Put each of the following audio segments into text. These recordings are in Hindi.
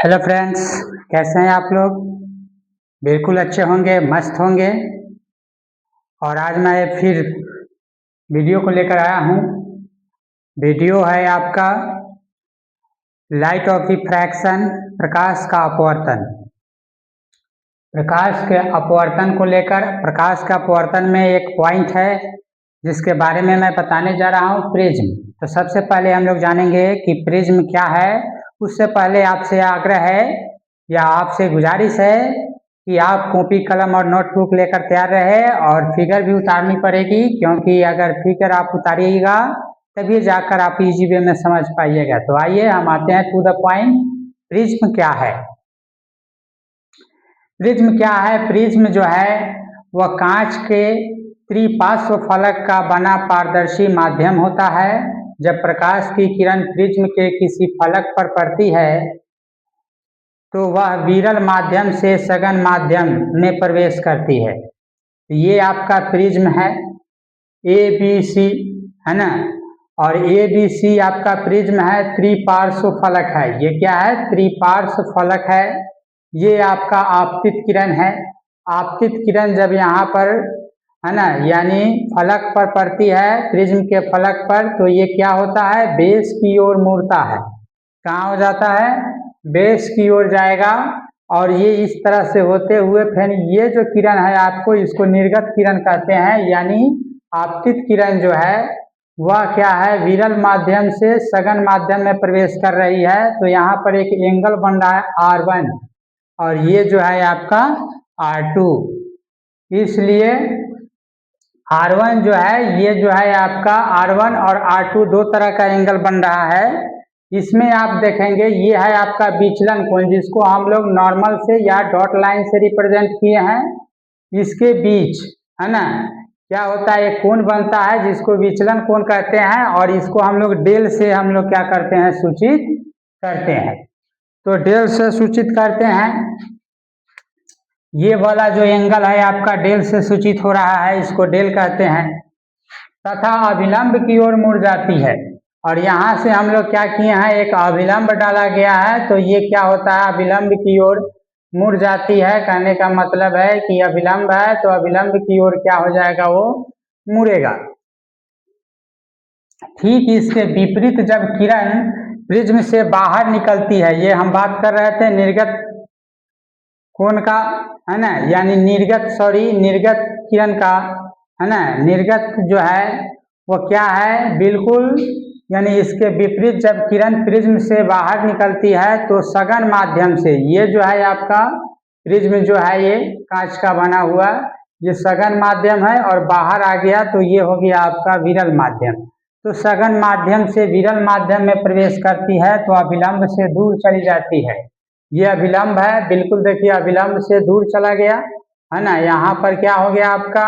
हेलो फ्रेंड्स, कैसे हैं आप लोग। बिल्कुल अच्छे होंगे, मस्त होंगे। और आज मैं फिर वीडियो को लेकर आया हूँ। वीडियो है आपका लाइट ऑफ रिफ्रैक्शन, प्रकाश का अपवर्तन। प्रकाश के अपवर्तन को लेकर, प्रकाश का अपवर्तन में एक पॉइंट है जिसके बारे में मैं बताने जा रहा हूँ, प्रिज्म। तो सबसे पहले हम लोग जानेंगे कि प्रिज्म क्या है। उससे पहले आपसे आग्रह है या आपसे गुजारिश है कि आप कॉपी कलम और नोटबुक लेकर तैयार रहे, और फिगर भी उतारनी पड़ेगी, क्योंकि अगर फिगर आप उतारिएगा तभी जाकर आप इजी वे में समझ पाइएगा। तो आइए हम आते हैं टू द पॉइंट। प्रिज्म क्या है। प्रिज्म क्या है? प्रिज्म जो है वह कांच के त्रिपार्श्व फलक का बना पारदर्शी माध्यम होता है। जब प्रकाश की किरण प्रिज्म के किसी फलक पर पड़ती है तो वह विरल माध्यम से सघन माध्यम में प्रवेश करती है। ये आपका प्रिज्म है, ए बी सी, है ना। और ए बी सी आपका प्रिज्म है, त्रिपार्श्व फलक है। ये क्या है? त्रिपार्श्व फलक है। ये आपका आपतित किरण है। आपतित किरण जब यहाँ पर, है ना, यानी फलक पर पड़ती है, प्रिज्म के फलक पर, तो ये क्या होता है? बेस की ओर मुड़ता है। कहाँ हो जाता है? बेस की ओर जाएगा। और ये इस तरह से होते हुए फिर ये जो किरण है आपको, इसको निर्गत किरण कहते हैं। यानी आपतित किरण जो है वह क्या है? विरल माध्यम से सघन माध्यम में प्रवेश कर रही है। तो यहाँ पर एक एंगल बन रहा है R1, और ये जो है आपका R2। इसलिए R1 जो है, ये जो है आपका R1 और R2 दो तरह का एंगल बन रहा है। इसमें आप देखेंगे ये है आपका विचलन कोण, जिसको हम लोग नॉर्मल से या डॉट लाइन से रिप्रेजेंट किए हैं। इसके बीच, है ना, क्या होता है? एक कोण बनता है जिसको विचलन कोण कहते हैं, और इसको हम लोग डेल से हम लोग क्या करते हैं? सूचित करते हैं। तो डेल से सूचित करते हैं। ये वाला जो एंगल है आपका डेल से सूचित हो रहा है, इसको डेल कहते हैं। तथा अभिलंब की ओर मुड़ जाती है। और यहाँ से हम लोग क्या किए हैं? एक अभिलंब डाला गया है। तो ये क्या होता है? अभिलंब की ओर मुड़ जाती है। कहने का मतलब है कि अभिलंब है तो अभिलंब की ओर क्या हो जाएगा? वो मुड़ेगा। ठीक इसके विपरीत जब किरण प्रिज्म से बाहर निकलती है, ये हम बात कर रहे थे निर्गत कोण का, है ना, यानी निर्गत किरण का, है ना। निर्गत जो है वो क्या है? बिल्कुल, यानी इसके विपरीत जब किरण प्रिज्म से बाहर निकलती है तो सघन माध्यम से, ये जो है आपका प्रिज्म जो है ये कांच का बना हुआ, ये सघन माध्यम है, और बाहर आ गया तो ये हो गया आपका विरल माध्यम। तो सघन माध्यम से विरल माध्यम में प्रवेश करती है तो अभिलंब से दूर चली जाती है। ये अभिलंब है, बिल्कुल देखिए अभिलंब से दूर चला गया, है ना। यहाँ पर क्या हो गया आपका?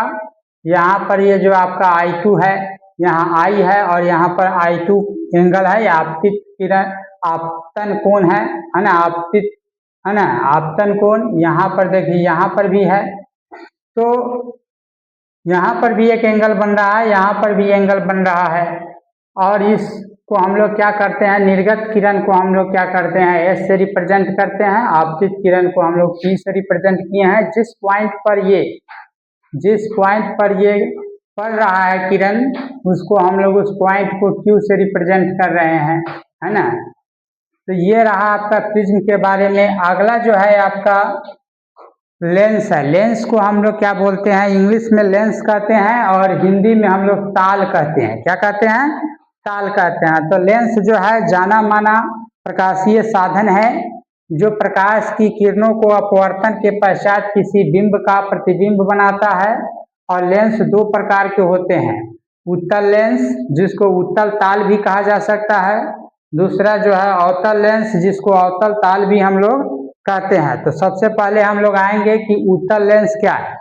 यहाँ पर ये जो आपका I2 है, यहाँ I है, और यहाँ पर I2 एंगल है, आपतित किरण, आपतन कोण है ना, आपतित, है ना, आपतन कोण। यहाँ पर देखिए, यहाँ पर भी है, तो यहाँ पर भी एक एंगल बन रहा है, यहाँ पर भी एंगल बन रहा है। और इसको हम लोग क्या करते हैं? निर्गत किरण को हम लोग क्या करते हैं? S से रिप्रेजेंट करते हैं। आपतित किरण को हम लोग P से रिप्रेजेंट किए हैं। जिस पॉइंट पर ये पड़ रहा है किरण, उसको हम लोग उस पॉइंट को Q से रिप्रेजेंट कर रहे हैं, है ना। तो ये रहा आपका प्रिज्म के बारे में। अगला जो है आपका लेंस है। लेंस को हम लोग क्या बोलते हैं? इंग्लिश में लेंस कहते हैं, और हिंदी में हम लोग ताल कहते हैं। क्या कहते हैं? ताल कहते हैं। तो लेंस जो है जाना माना प्रकाशीय साधन है, जो प्रकाश की किरणों को अपवर्तन के पश्चात किसी बिंब का प्रतिबिंब बनाता है। और लेंस दो प्रकार के होते हैं। उत्तल लेंस, जिसको उत्तल ताल भी कहा जा सकता है। दूसरा जो है अवतल लेंस, जिसको अवतल ताल भी हम लोग कहते हैं। तो सबसे पहले हम लोग आएंगे कि उत्तल लेंस क्या है।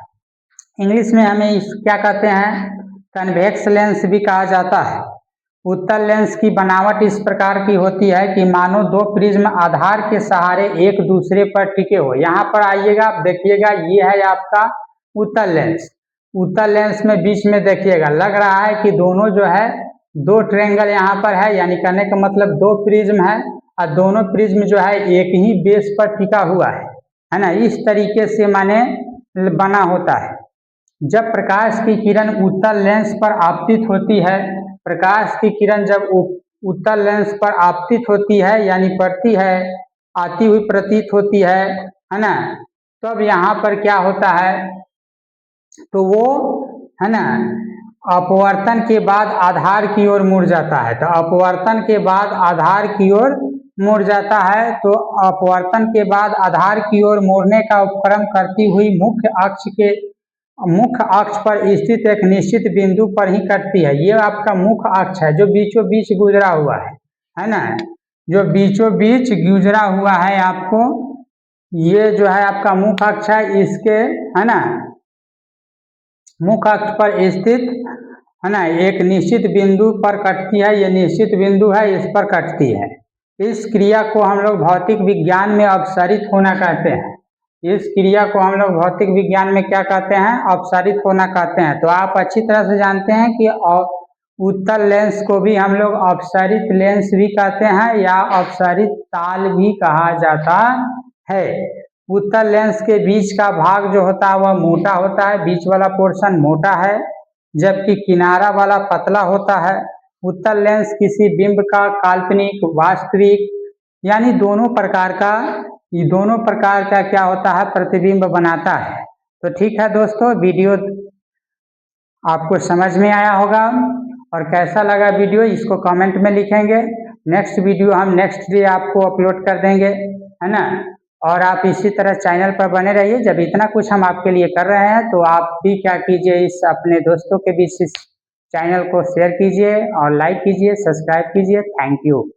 इंग्लिश में हमें इस क्या कहते हैं? कन्वेक्स लेंस भी कहा जाता है। उत्तल लेंस की बनावट इस प्रकार की होती है कि मानो दो प्रिज्म आधार के सहारे एक दूसरे पर टिके हो। यहाँ पर आइएगा, आप देखिएगा, ये है आपका उत्तल लेंस। उत्तल लेंस में बीच में देखिएगा, लग रहा है कि दोनों जो है दो ट्रायंगल यहाँ पर है, यानी कहने का मतलब दो प्रिज्म है, और दोनों प्रिज्म जो है एक ही बेस पर टिका हुआ है ना। इस तरीके से माने बना होता है। जब प्रकाश की किरण उत्तल लेंस पर आपतित होती है, प्रकाश की किरण जब उत्तल लेंस पर आपतित होती है यानी पड़ती है, आती हुई प्रतीत होती है ना, तब यहाँ पर क्या होता है, तो वो है ना अपवर्तन के बाद आधार की ओर मुड़ जाता है। तो अपवर्तन के बाद आधार की ओर मुड़ जाता है, तो अपवर्तन के बाद आधार की ओर मुड़ने का उपक्रम करती हुई मुख्य अक्ष पर स्थित एक निश्चित बिंदु पर ही कटती है। ये आपका मुख्य अक्ष है जो बीचों बीच गुजरा हुआ है ना, जो बीचों बीच गुजरा हुआ है आपको, ये जो है आपका मुख्य अक्ष है, इसके है ना मुख्य अक्ष पर स्थित है ना एक निश्चित बिंदु पर कटती है। ये निश्चित बिंदु है, इस पर कटती है। इस क्रिया को हम लोग भौतिक विज्ञान में अपसरित होना कहते हैं। इस क्रिया को हम लोग भौतिक विज्ञान में क्या कहते हैं, अपसरित होना कहते हैं। तो आप अच्छी तरह से जानते हैं कि उत्तल लेंस को भी हम लोग अपसरित लेंस भी कहते हैं या अपसरित ताल भी कहा जाता है। उत्तल लेंस के बीच का भाग जो होता है वह मोटा होता है, बीच वाला पोर्शन मोटा है, जबकि किनारा वाला पतला होता है। उत्तल लेंस किसी बिंब का काल्पनिक, वास्तविक यानी दोनों प्रकार का क्या होता है, प्रतिबिंब बनाता है। तो ठीक है दोस्तों, वीडियो आपको समझ में आया होगा, और कैसा लगा वीडियो इसको कमेंट में लिखेंगे। नेक्स्ट वीडियो हम नेक्स्ट डे आपको अपलोड कर देंगे, है ना। और आप इसी तरह चैनल पर बने रहिए। जब इतना कुछ हम आपके लिए कर रहे हैं तो आप भी क्या कीजिए, इस अपने दोस्तों के बीच इस चैनल को शेयर कीजिए और लाइक कीजिए, सब्सक्राइब कीजिए। Thank you.